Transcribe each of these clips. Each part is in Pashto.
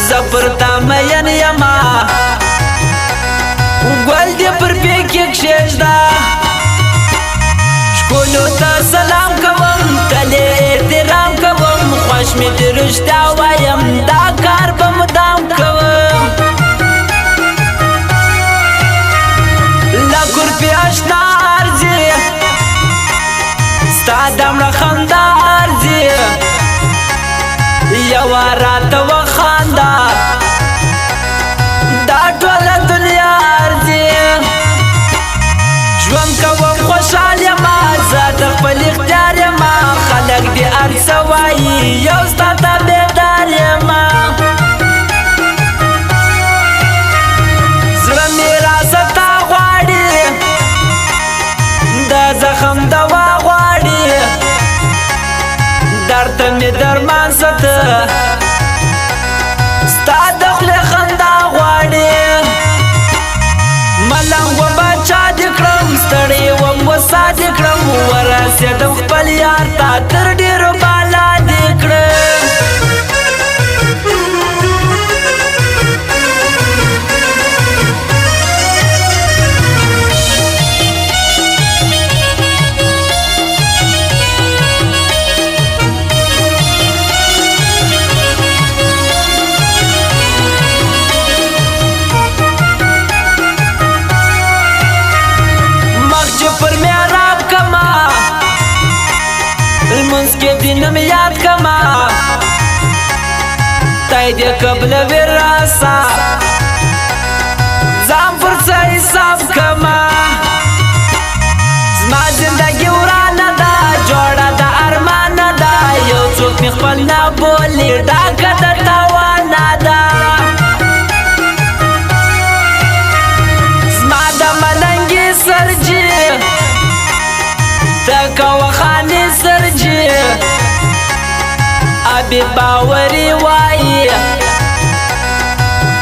زپرتا مین یما گل دی پر پیکی کشیجدا شکولو تا سلام کوم تلی احترام کوم خوش می درشتا وایم دا کار بمدام کوم لکر پی اشنا ارزی ستا دمرا خندا ارزی یوا رات و خاندا دا ټوله دنیا ارزی ژوند کوم خوشحال یما زه د خپل اختیار یما خلک دې هر څه وایي یو ستا تابعدار یما زړه مې راسه تا غواړي د زخم دوا غواړي درد ته مې درمان سته ستا د خولې خندا غواړي ملنګ و بچا دې کړم ستړی وم وسا دې کړم ورسېدم خپل یار ته تر ډېرو بالا دې کړم منسکے دنم یاد کما تای دی قبل وراسا زام فرصا حساب کما زما زندگی ورانه دا جوړه د ارمانه دا یو څوک مې خپل نه بولي ډاکه د تاوانه دا زما د ملنګي سرجي تکا وخانی سرجی ابی باوری وائی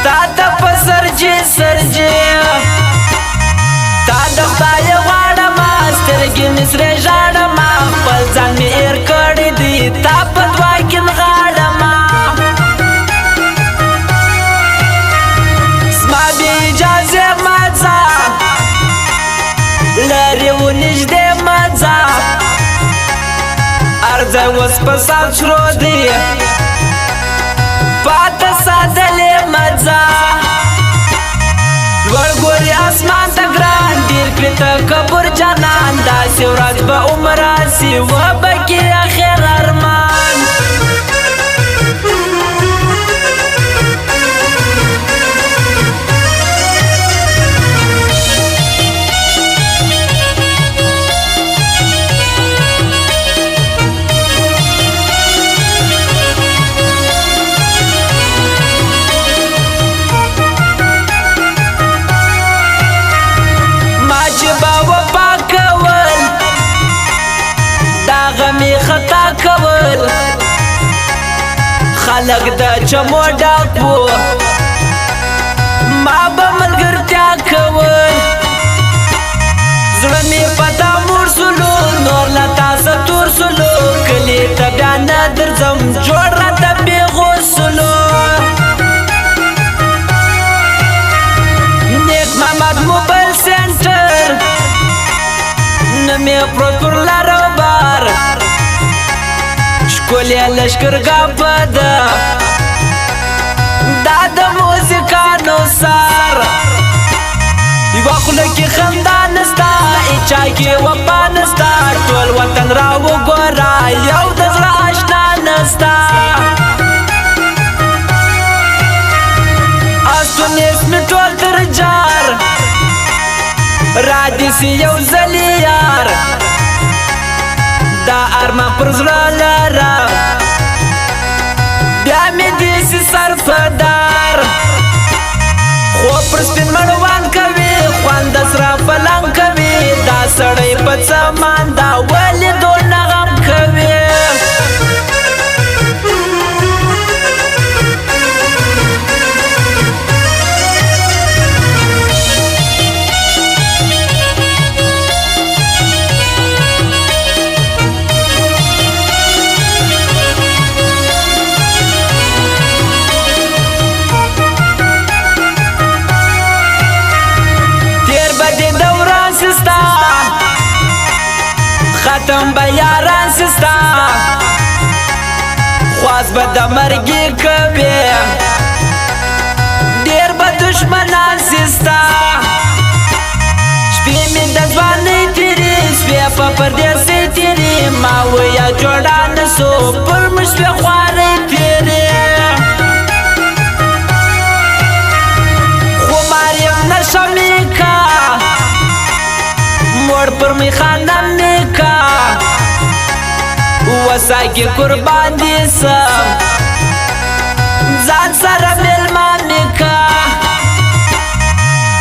تا تا پا سرجی سرجی تا دخدای غاڑما سترگی مصر جاڑما پل زن می ایر کردی دی تا پا دواکن غاڑما زما بی اجازه مزا لری و نجده مزا ارزه وس پسات شرو دی پاتا سادلی مزا لور گوری اسمان تا گران دیر کریتا کبور جانان دا سیورات با عمراسی و بکی آخر ارمان خطا کول خلق دا چمو ډاکو ما به ملګرتیا کول زړه مې پتا مور سلو نور لا تاسو تور سلو کلی ته بیا نه درځم جوړ راته بې غوسلو نیک محمد موبایل سنټر نه مې پروت پر لارو بار شکولی لشکرگا پدا دا دا موزیکانو سار یوا خلکی خندانستا ایچا کی وپا نستا ټول وطن راو گورا یو دزر آشنا نستا آستون اسمی ټول در جار رادیسی یو زلیار دا ارمان پر زړه لرم بیا مې دیسي سرفدار خو پر سپین مړوان کوي خوند د سره پلنګ کوي دا سړی په څمان دا ولې دونه غم کوي به د مرګي کوي ډېر به دشمنان سستا شپې مې د ځوانۍ تېرې سوې په پردیسۍ تېرې ما ویا جوړه نه سو پر موږ شوې خوارۍ تېرې خمار یم نشه مې کا موړ پر مې خانه مې کا وساګي قربان دي سم ځان سره مېلمه مې کا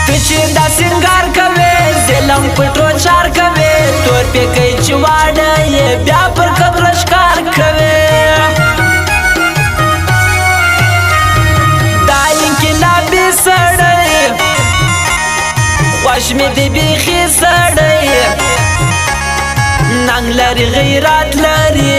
ته چې دا سینګار کوې ظلم پټو چار کوې تور پیکی چې واړه یې بیا پر قبر ښکار کوې دا انقلابي سړی خوښ مې دی بیخي سړی ننګ لري غیرت لري